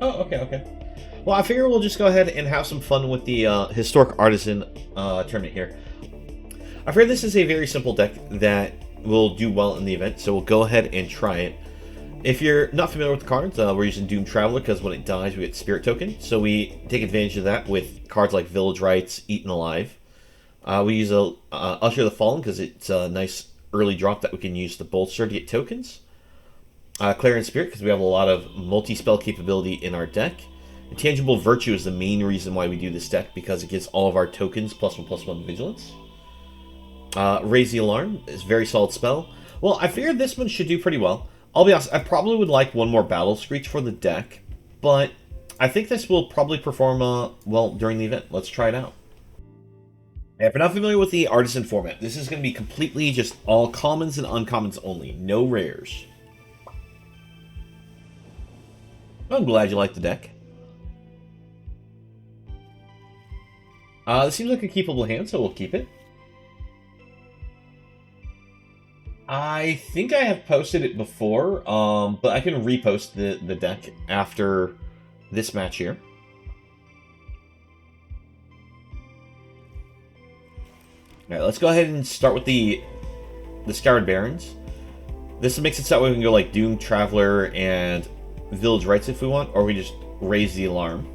Oh, okay, okay. Well, I figure we'll just go ahead and have some fun with the Historic Artisan tournament here. I figure this is a very simple deck that will do well in the event, so we'll go ahead and try it. If you're not familiar with the cards, we're using Doom Traveler because when it dies, we get Spirit Token. So we take advantage of that with cards like Village Rites, Eaten Alive. We use Usher the Fallen because it's a nice early drop that we can use to bolster to get tokens. Clarion Spirit because we have a lot of multi-spell capability in our deck. Intangible Virtue is the main reason why we do this deck because it gives all of our tokens +1/+1 Vigilance. Raise the Alarm is a very solid spell. Well, I figured this one should do pretty well. I'll be honest, I probably would like one more Battle Screech for the deck, but I think this will probably perform well during the event. Let's try it out. And if you're not familiar with the Artisan format, this is going to be completely just all commons and uncommons only. No rares. I'm glad you like the deck. This seems like a keepable hand, so we'll keep it. I think I have posted it before, but I can repost the deck after this match here. Alright, let's go ahead and start with the Scoured Barrens. This makes it so that we can go like Doom Traveler and Village Rites if we want, or we just raise the alarm.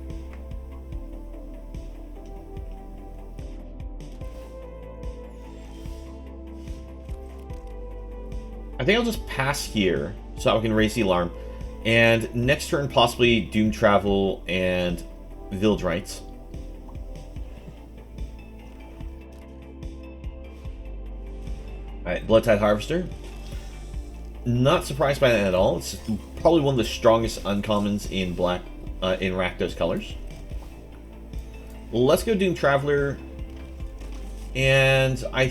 I think I'll just pass here so that we can raise the alarm. And next turn, possibly Doom Travel and Village Rites. Alright, Bloodtide Harvester. Not surprised by that at all. It's probably one of the strongest uncommons in black, in Rakdos colors. Let's go Doom Traveler. And I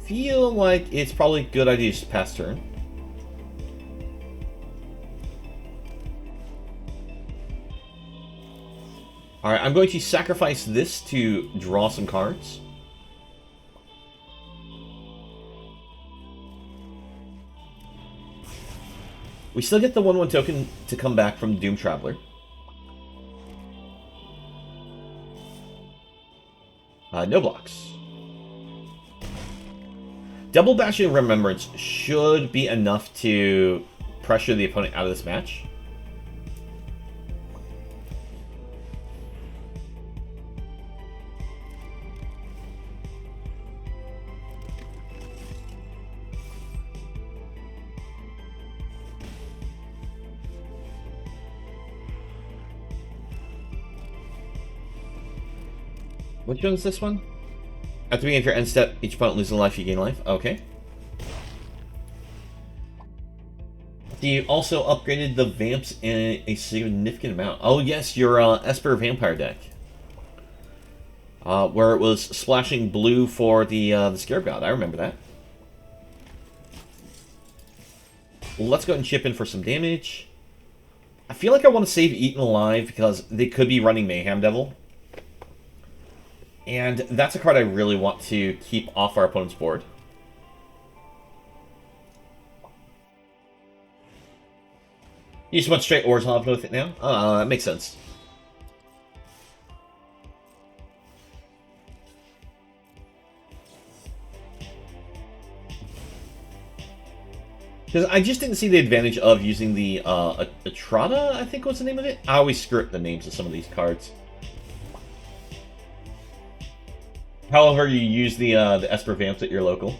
feel like it's probably a good idea to pass turn. Alright, I'm going to sacrifice this to draw some cards. We still get the 1/1 token to come back from Doom Traveler. No blocks. Double Bash and Remembrance should be enough to pressure the opponent out of this match. Which one's this one? At the beginning of your end step, each opponent loses a life, you gain life. Okay. You also upgraded the Vamps in a significant amount. Oh yes, your Esper Vampire deck. Where it was splashing blue for the Scarab God. I remember that. Let's go ahead and chip in for some damage. I feel like I want to save Eaten Alive because they could be running Mayhem Devil. And that's a card I really want to keep off our opponent's board. You just went straight Orzhov with it now? That makes sense. Because I just didn't see the advantage of using the Atrata, I think was the name of it. I always screw up the names of some of these cards. However, you use the Esper Vamps at your local.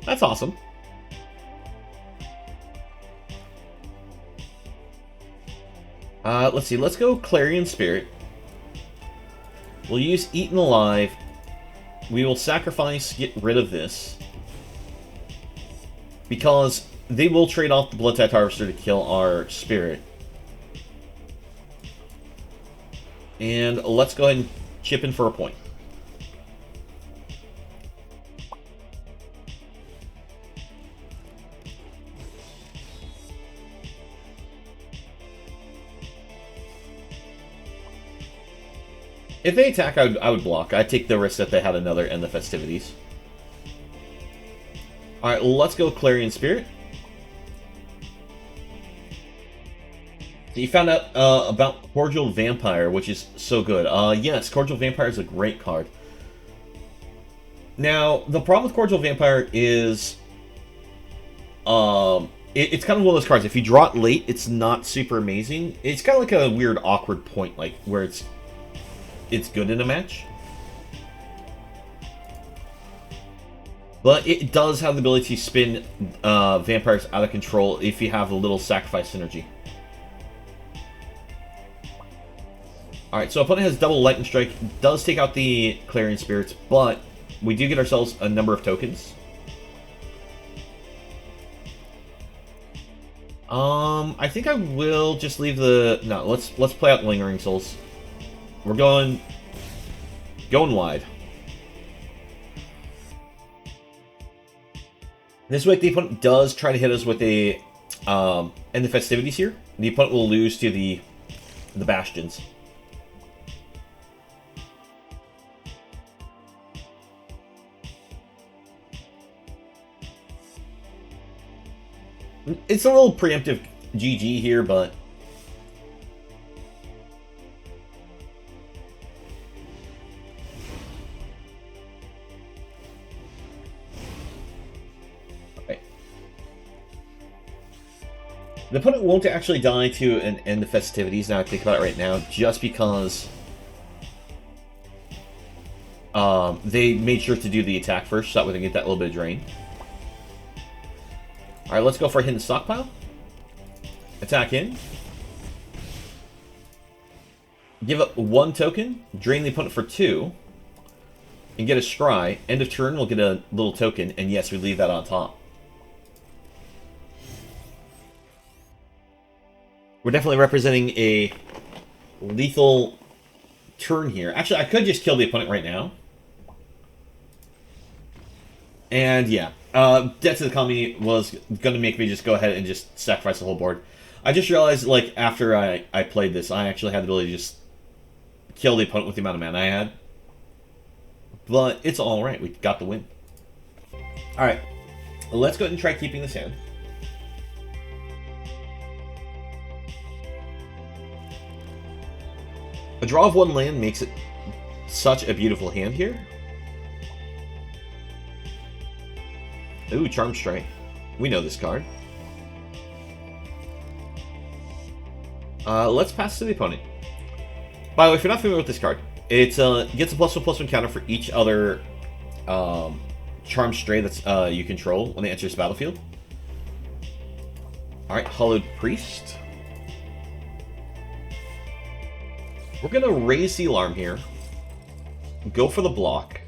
That's awesome. Let's see. Let's go Clarion Spirit. We'll use Eaten Alive. We will sacrifice, get rid of this. Because they will trade off the Bloodtide Harvester to kill our Spirit. And let's go ahead and chip in for a point. If they attack, I would block. I'd take the risk that they had another End the Festivities. Alright, let's go Clarion Spirit. So you found out about Cordial Vampire, which is so good. Yes, Cordial Vampire is a great card. Now, the problem with Cordial Vampire is... it's kind of one of those cards. If you draw it late, it's not super amazing. It's kind of like a weird, awkward point, like, where it's good in a match. But it does have the ability to spin vampires out of control if you have a little sacrifice synergy. Alright, so opponent has double Lightning Strike. Does take out the Clarion Spirits, but we do get ourselves a number of tokens. I think I will just leave the... No, let's play out Lingering Souls. We're going wide. This way, the opponent does try to hit us with a end the festivities here. The opponent will lose to the Bastions. It's a little preemptive GG here, but... Okay. The opponent won't actually die to an end the festivities, now I think about it right now, just because... they made sure to do the attack first, so that way they get that little bit of drain. Alright, let's go for a hidden stockpile. Attack in. Give up 1 token. Drain the opponent for 2. And get a scry. End of turn, we'll get a little token. And yes, we leave that on top. We're definitely representing a lethal turn here. Actually, I could just kill the opponent right now. And yeah. Debt to the Economy was going to make me just go ahead and just sacrifice the whole board. I just realized, like, after I played this, I actually had the ability to just kill the opponent with the amount of mana I had. But it's alright, we got the win. Alright, let's go ahead and try keeping this hand. A draw of 1 land makes it such a beautiful hand here. Ooh, Charm Strike. We know this card. Let's pass to the opponent. By the way, if you're not familiar with this card, it gets a +1/+1 counter for each other Charm Stray that's you control when they enter this battlefield. Alright, Hollowed Priest. We're going to raise the alarm here. Go for the block.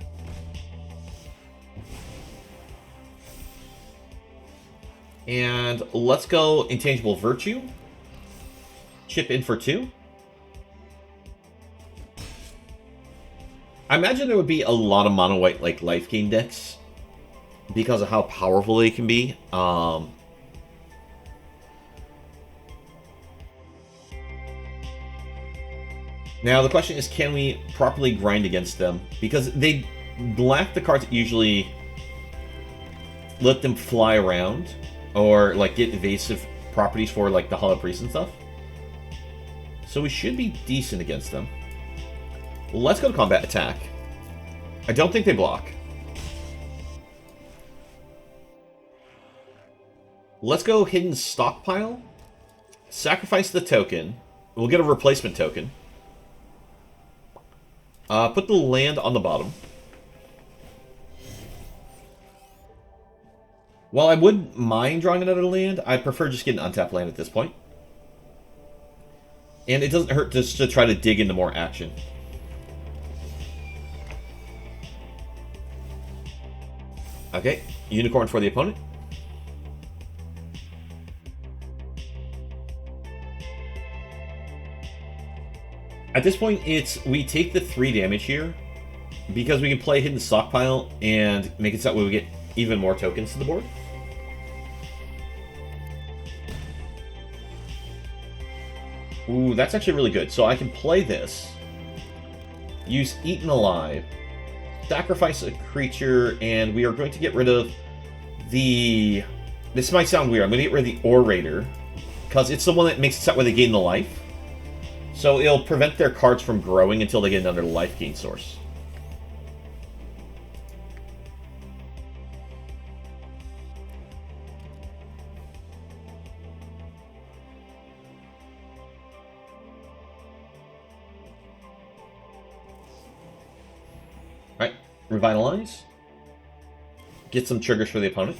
And let's go Intangible Virtue. Chip in for 2. I imagine there would be a lot of mono white like life gain decks because of how powerful they can be. Now the question is, can we properly grind against them? Because they lack the cards that usually let them fly around or like get evasive properties for like the Hollow Priest and stuff. So we should be decent against them. Let's go to combat attack. I don't think they block. Let's go hidden stockpile. Sacrifice the token. We'll get a replacement token. Put the land on the bottom. While I wouldn't mind drawing another land, I prefer just getting an untapped land at this point. And it doesn't hurt just to try to dig into more action. Okay, Unicorn for the opponent. At this point, we take the 3 damage here because we can play Hidden Stockpile and make it so that way we get even more tokens to the board. Ooh, that's actually really good. So I can play this, use Eaten Alive, sacrifice a creature, and we are going to get rid of the... This might sound weird. I'm going to get rid of the Orator, because it's the one that makes it set where they gain the life. So it'll prevent their cards from growing until they get another life gain source. Alright, Revitalize. Get some triggers for the opponent.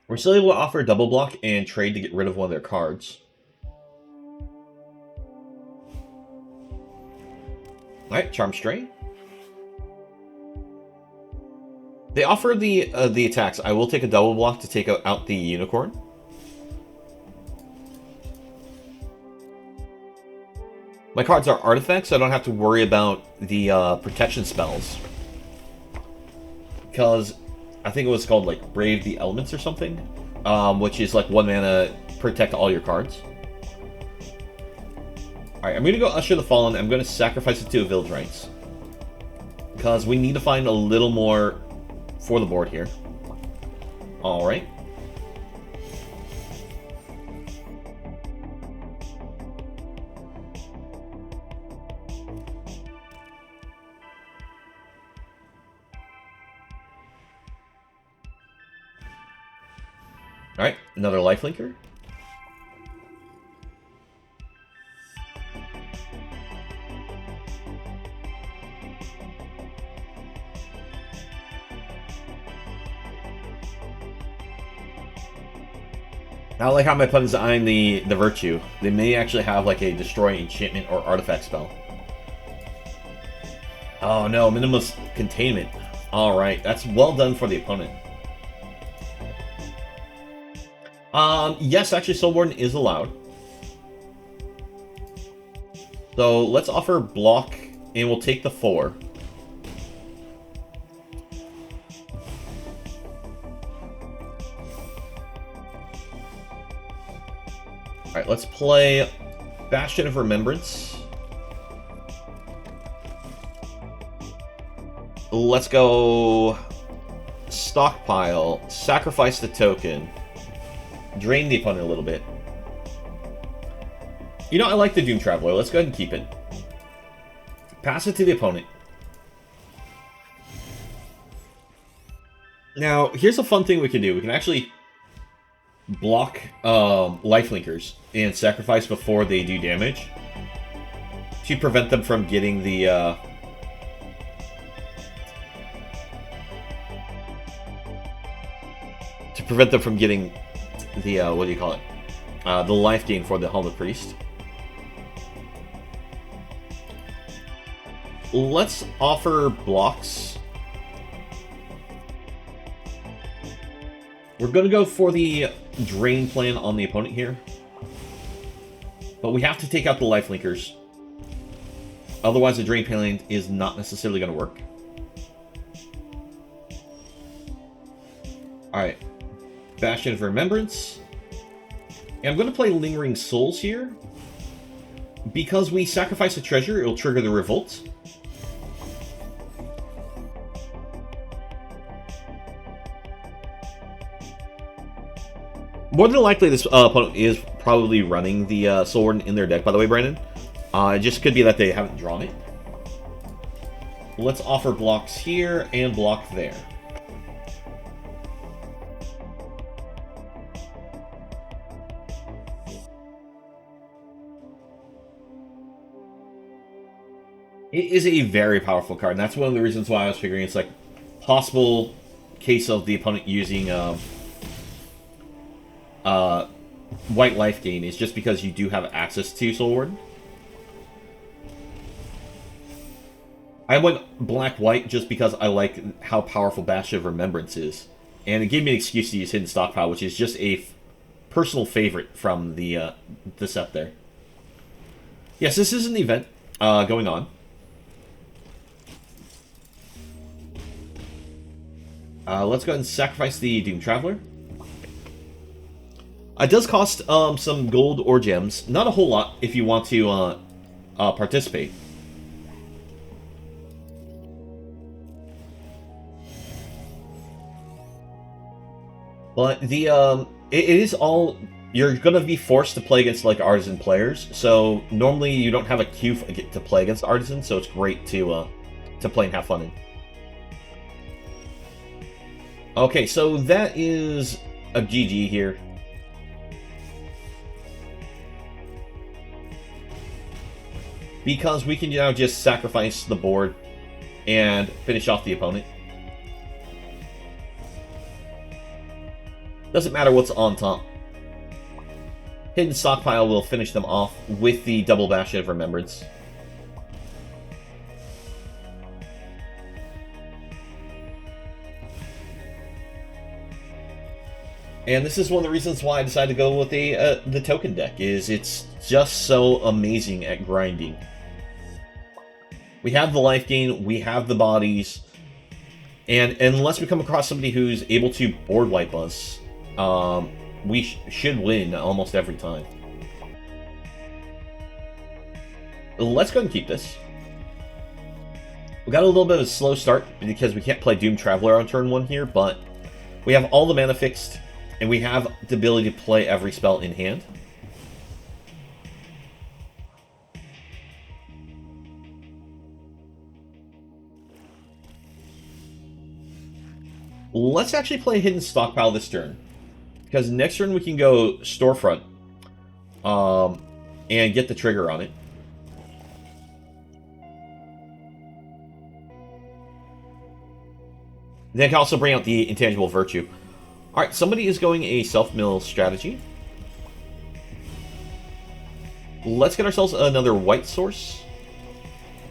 We're still able to offer a double block and trade to get rid of one of their cards. Alright, Charm Strain. They offer the attacks. I will take a double block to take out the Unicorn. My cards are artifacts, so I don't have to worry about the protection spells. Because I think it was called like Brave the Elements or something, which is like 1 mana, protect all your cards. Alright, I'm going to go Usher the Fallen. I'm going to sacrifice it to a Village Rites. Because we need to find a little more for the board here. Alright. Alright, another lifelinker. I like how my opponent's eyeing the Virtue. They may actually have like a destroy enchantment or artifact spell. Oh no, minimalist containment. Alright, that's well done for the opponent. Yes, actually, Soul Warden is allowed. So let's offer block, and we'll take the 4. Alright, let's play Bastion of Remembrance. Let's go Stockpile, sacrifice the token. Drain the opponent a little bit. You know, I like the Doom Traveler. Let's go ahead and keep it. Pass it to the opponent. Now, here's a fun thing we can do. We can actually block Lifelinkers and sacrifice before they do damage to prevent them from getting the what do you call it? The life gain for the Helmet Priest. Let's offer blocks. We're going to go for the drain plan on the opponent here. But we have to take out the Lifelinkers. Otherwise, the drain plan is not necessarily going to work. Alright. Bastion of Remembrance. And I'm going to play Lingering Souls here. Because we sacrifice a treasure, it'll trigger the Revolt. More than likely, this opponent is probably running the Soul Warden in their deck, by the way, Brandon. It just could be that they haven't drawn it. Let's offer blocks here and block there. It is a very powerful card, and that's one of the reasons why I was figuring it's like possible case of the opponent using white life gain is just because you do have access to Soul Warden. I went black-white just because I like how powerful Bastion of Remembrance is. And it gave me an excuse to use Hidden Stockpile, which is just a personal favorite from the set there. Yes, this is an event going on. Let's go ahead and sacrifice the Doom Traveler. It does cost some gold or gems. Not a whole lot if you want to participate. But the it is all, you're gonna be forced to play against like artisan players. So normally you don't have a queue to play against artisan, so it's great to play and have fun in. Okay, so that is a GG here. Because we can now just sacrifice the board and finish off the opponent. Doesn't matter what's on top. Hidden Stockpile will finish them off with the Double Bastion of Remembrance. And this is one of the reasons why I decided to go with the token deck, is it's just so amazing at grinding. We have the life gain, we have the bodies, and unless we come across somebody who's able to board wipe us, we should win almost every time. Let's go ahead and keep this. We got a little bit of a slow start because we can't play Doom Traveler on turn 1 here, but we have all the mana fixed, and we have the ability to play every spell in hand. Let's actually play Hidden Stockpile this turn, because next turn we can go Storefront and get the trigger on it. Then I can also bring out the Intangible Virtue. Alright, somebody is going a self-mill strategy. Let's get ourselves another white source.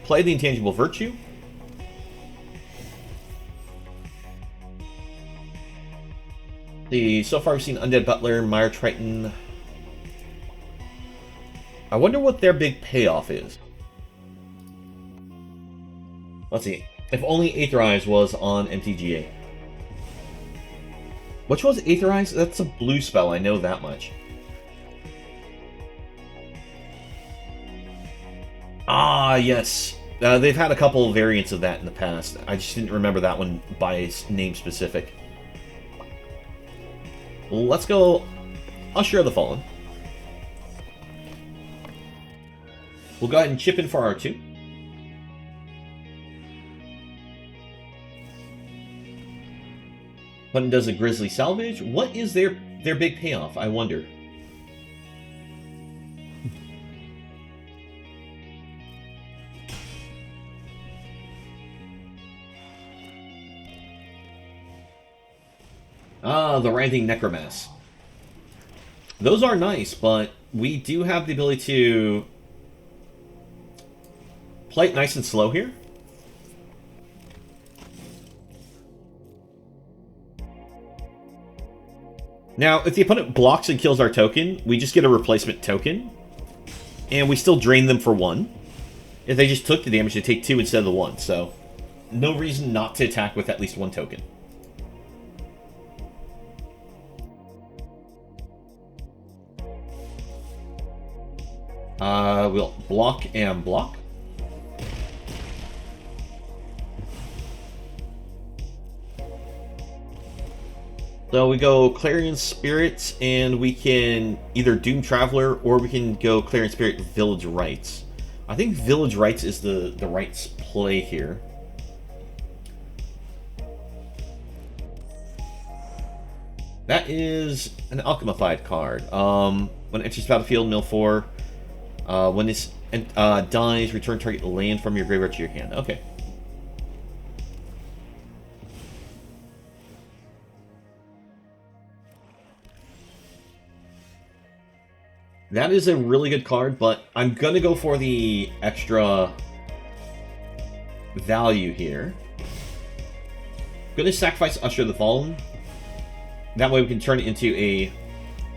Play the Intangible Virtue. So far we've seen Undead Butler, Mire Triton. I wonder what their big payoff is. Let's see. If only Aetherize was on MTGA. Which was Aetherize? That's a blue spell, I know that much. Ah, yes. They've had a couple variants of that in the past. I just didn't remember that one by name specific. Let's go Usher of the Fallen. We'll go ahead and chip in for our 2. Button does a Grizzly Salvage. What is their big payoff, I wonder? Ah, the Writhing Necromass. Those are nice, but we do have the ability to play it nice and slow here. Now, if the opponent blocks and kills our token, we just get a replacement token, and we still drain them for 1. If they just took the damage, they take 2 instead of the 1, so no reason not to attack with at least 1 token. We'll block and block. So we go Clarion Spirits, and we can either Doom Traveler, or we can go Clarion Spirit Village Rites. I think Village Rites is the Rites play here. That is an Alchemified card. When it enters battlefield, mill 4. When this dies, return target land from your graveyard to your hand. Okay. That is a really good card, but I'm gonna go for the extra value here. I'm gonna sacrifice Usher of the Fallen. That way we can turn it into a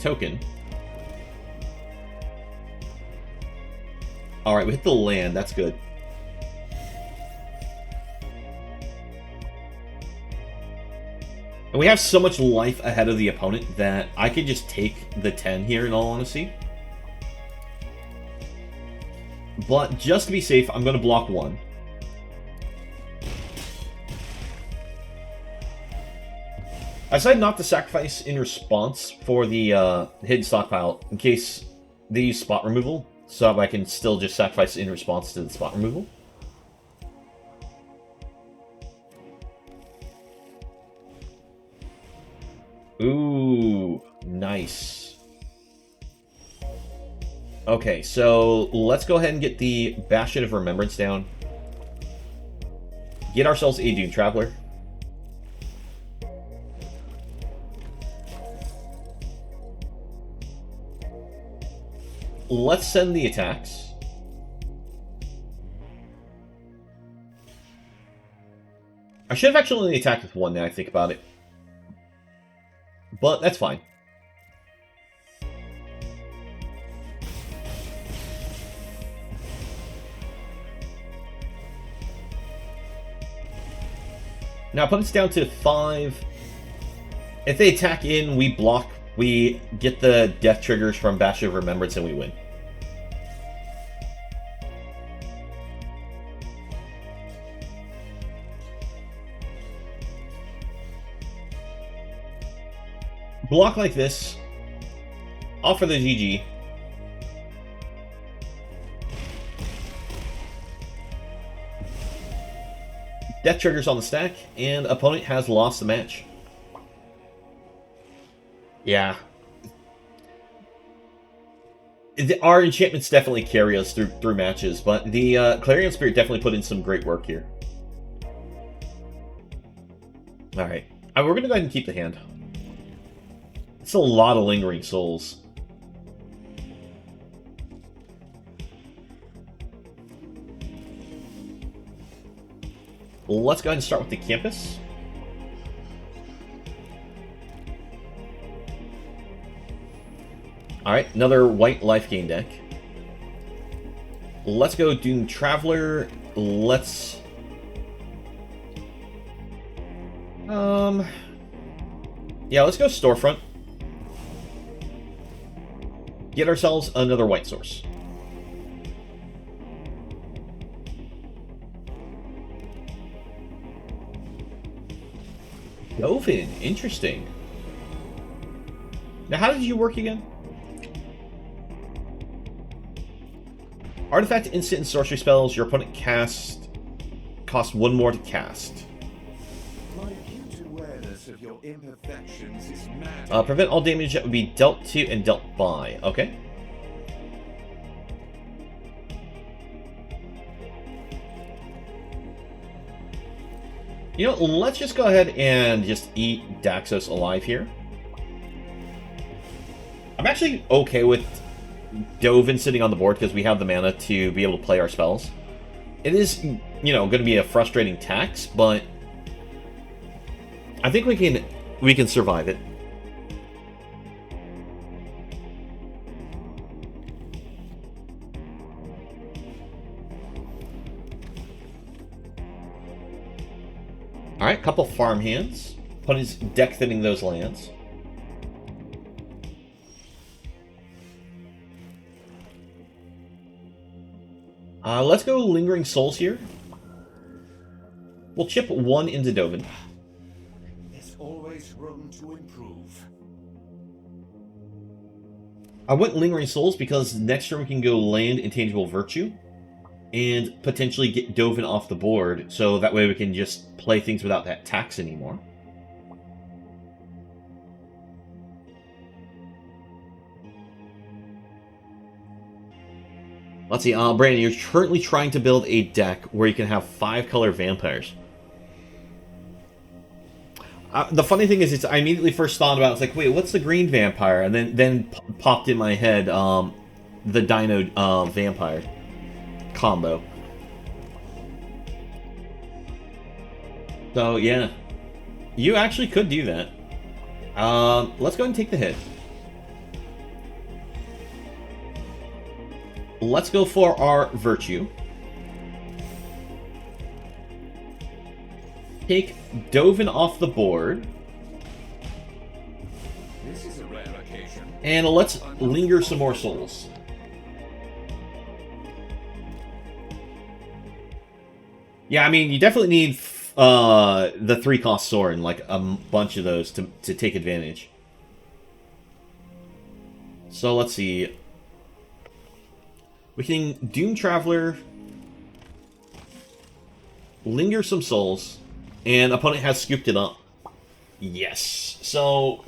token. Alright, we hit the land, that's good. And we have so much life ahead of the opponent that I could just take the 10 here, in all honesty. But just to be safe, I'm going to block 1. I decided not to sacrifice in response for the hidden stockpile in case they use spot removal, so I can still just sacrifice in response to the spot removal. Ooh, nice. Okay, so let's go ahead and get the Bastion of Remembrance down. Get ourselves a Dune Traveler. Let's send the attacks. I should have actually only attacked with one now I think about it. But that's fine. Now put us down to 5. If they attack in, we block. We get the death triggers from Bastion of Remembrance and we win. Block like this. Offer the GG. Death triggers on the stack, and opponent has lost the match. Yeah. Our enchantments definitely carry us through matches, but the Clarion Spirit definitely put in some great work here. Alright. We're going to go ahead and keep the hand. It's a lot of Lingering Souls. Let's go ahead and start with the campus. Alright, another white life gain deck. Let's go Dune Traveler. Let's... Yeah, let's go Storefront. Get ourselves another white source. Dovin, interesting. Now, how did you work again? Artifact, instant, and sorcery spells your opponent cost 1 more to cast. My acute awareness of your imperfections is mad. Prevent all damage that would be dealt to and dealt by. Okay. You know, let's just go ahead and just eat Daxos alive here. I'm actually okay with Dovin sitting on the board because we have the mana to be able to play our spells. It is, you know, going to be a frustrating tax, but I think we can survive it. Alright, couple farm hands. Opponent's deck thinning those lands. Let's go Lingering Souls here. We'll chip 1 into Dovin. There's always room to improve. I went Lingering Souls because next turn we can go land Intangible Virtue and potentially get Dovin off the board, so that way we can just play things without that tax anymore. Let's see, Brandon, you're currently trying to build a deck where you can have 5-color vampires. The funny thing is, I immediately first thought about it, it's like, wait, what's the green vampire? And then popped in my head the Dino vampire combo. So, yeah. You actually could do that. Let's go ahead and take the hit. Let's go for our Virtue. Take Dovin off the board. This is a rare occasion. And let's linger some more souls. Yeah, I mean, you definitely need the 3-cost Sorin, like a bunch of those to take advantage. So let's see. We can Doom Traveler, Linger some souls, and opponent has scooped it up. Yes. So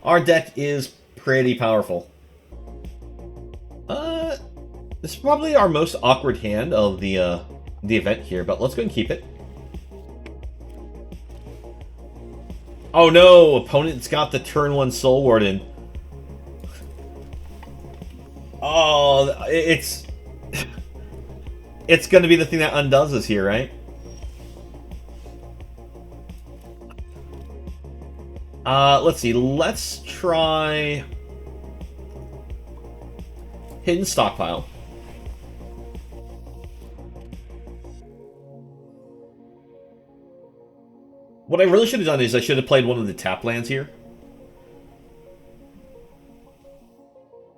our deck is pretty powerful. This is probably our most awkward hand of the event here, but let's go and keep it. Oh no, opponent's got the turn 1 Soul Warden. Oh, it's going to be the thing that undoes us here, right? Let's see. Let's try Hidden Stockpile. What I really should have done is I should have played one of the tap lands here.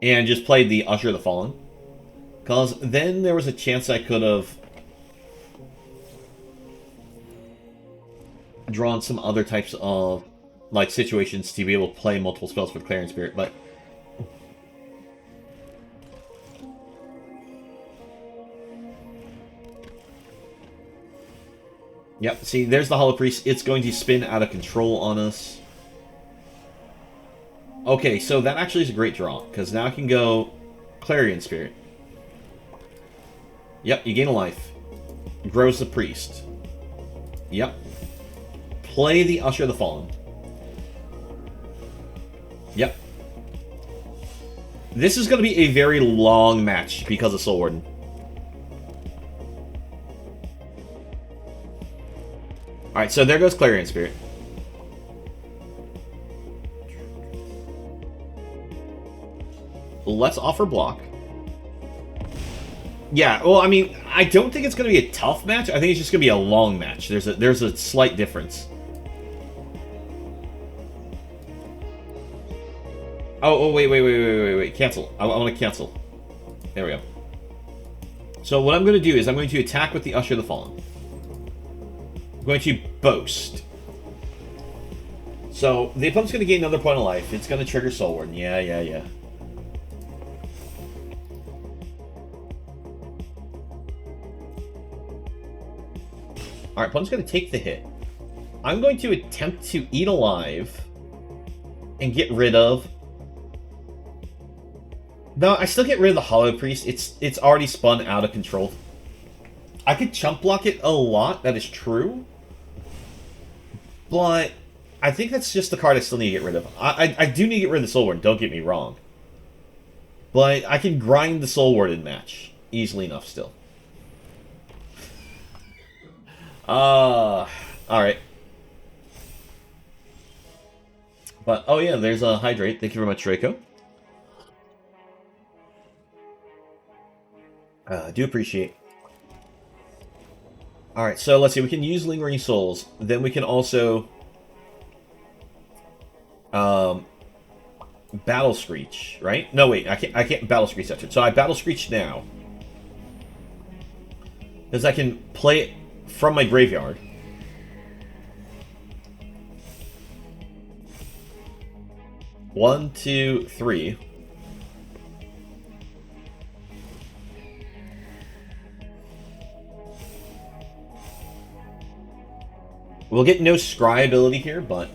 And just played the Usher of the Fallen. Because then there was a chance I could have drawn some other types of like situations to be able to play multiple spells with Clarion Spirit, but yep, see, there's the Hollow Priest. It's going to spin out of control on us. Okay, so that actually is a great draw, because now I can go Clarion Spirit. Yep, you gain a life. Grows the Priest. Yep. Play the Usher of the Fallen. Yep. This is going to be a very long match because of Soul Warden. Alright, so there goes Clarion Spirit. Let's offer block. Yeah, well, I mean, I don't think it's going to be a tough match. I think it's just going to be a long match. There's a slight difference. Oh, wait. Cancel. I want to cancel. There we go. So what I'm going to do is I'm going to attack with the Usher of the Fallen. I'm going to boast. So the opponent's going to gain another point of life. It's going to trigger Soul Warden. Yeah. Alright, opponent's going to take the hit. I'm going to attempt to eat alive and get rid of... No, I still get rid of the Hollow Priest. It's already spun out of control. I could chump block it a lot, that is true. But I think that's just the card I still need to get rid of. I do need to get rid of the Soul Warden, don't get me wrong. But I can grind the Soul Warden match easily enough still. Alright. But, oh yeah, there's a Hydrate. Thank you very much, Draco. I do appreciate. Alright, so let's see. We can use Lingering Souls. Then we can also... Battle Screech, right? No, wait. I can't Battle Screech that turn. So I Battle Screech now. Because I can play it from my graveyard. One, two, three. We'll get no Scry ability here, but...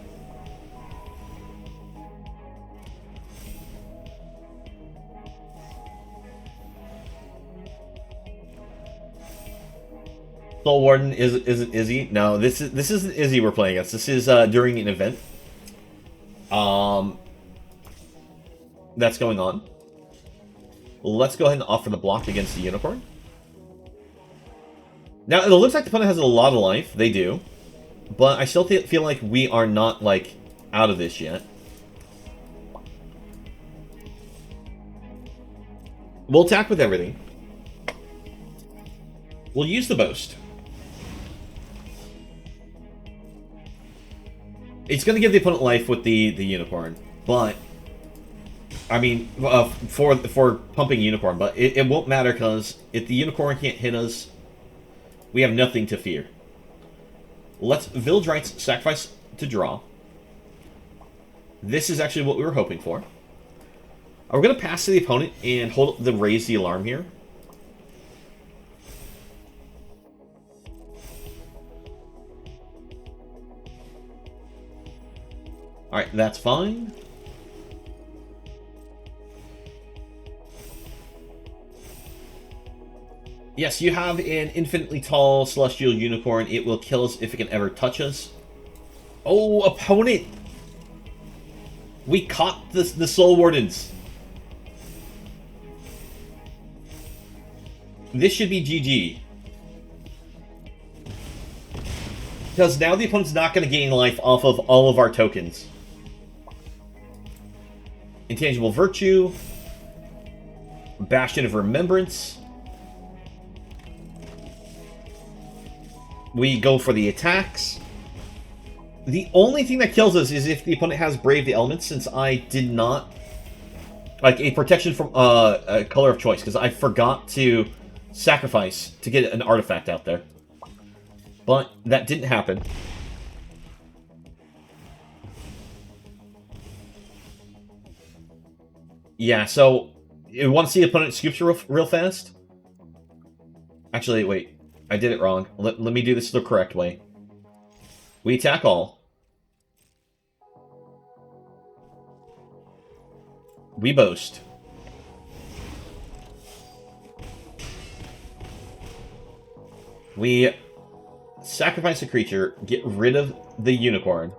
Soul Warden isn't Izzy. No, this isn't Izzy we're playing against. This is during an event. That's going on. Let's go ahead and offer the block against the Unicorn. Now, it looks like the opponent has a lot of life. They do. But I still feel like we are not, like, out of this yet. We'll attack with everything. We'll use the Boast. It's going to give the opponent life with the Unicorn, but... I mean, for pumping Unicorn, but it won't matter because if the Unicorn can't hit us, we have nothing to fear. Let's Village Rites sacrifice to draw. This is actually what we were hoping for. We're going to pass to the opponent and hold the raise the alarm here. Alright, that's fine. Yes, you have an infinitely tall celestial unicorn. It will kill us if it can ever touch us. Oh, opponent! We caught the Soul Wardens. This should be GG. Because now the opponent's not going to gain life off of all of our tokens. Intangible Virtue. Bastion of Remembrance. We go for the attacks. The only thing that kills us is if the opponent has Brave the Elements, since I did not... Like, a protection from a color of choice, because I forgot to sacrifice to get an artifact out there. But that didn't happen. Yeah, so you want to see the opponent scoops real fast? Actually, wait. I did it wrong. Let me do this the correct way. We attack all. We boast. We sacrifice a creature, get rid of the unicorn.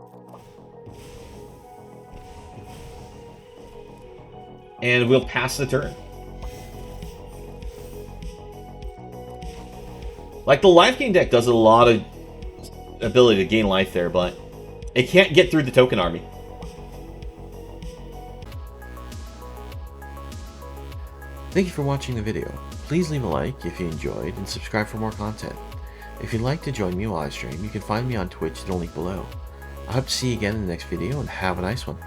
And we'll pass the turn. Like, the life gain deck does a lot of ability to gain life there, but it can't get through the token army. Thank you for watching the video. Please leave a like if you enjoyed and subscribe for more content. If you'd like to join me while I stream, you can find me on Twitch, the link below. I hope to see you again in the next video, and have a nice one.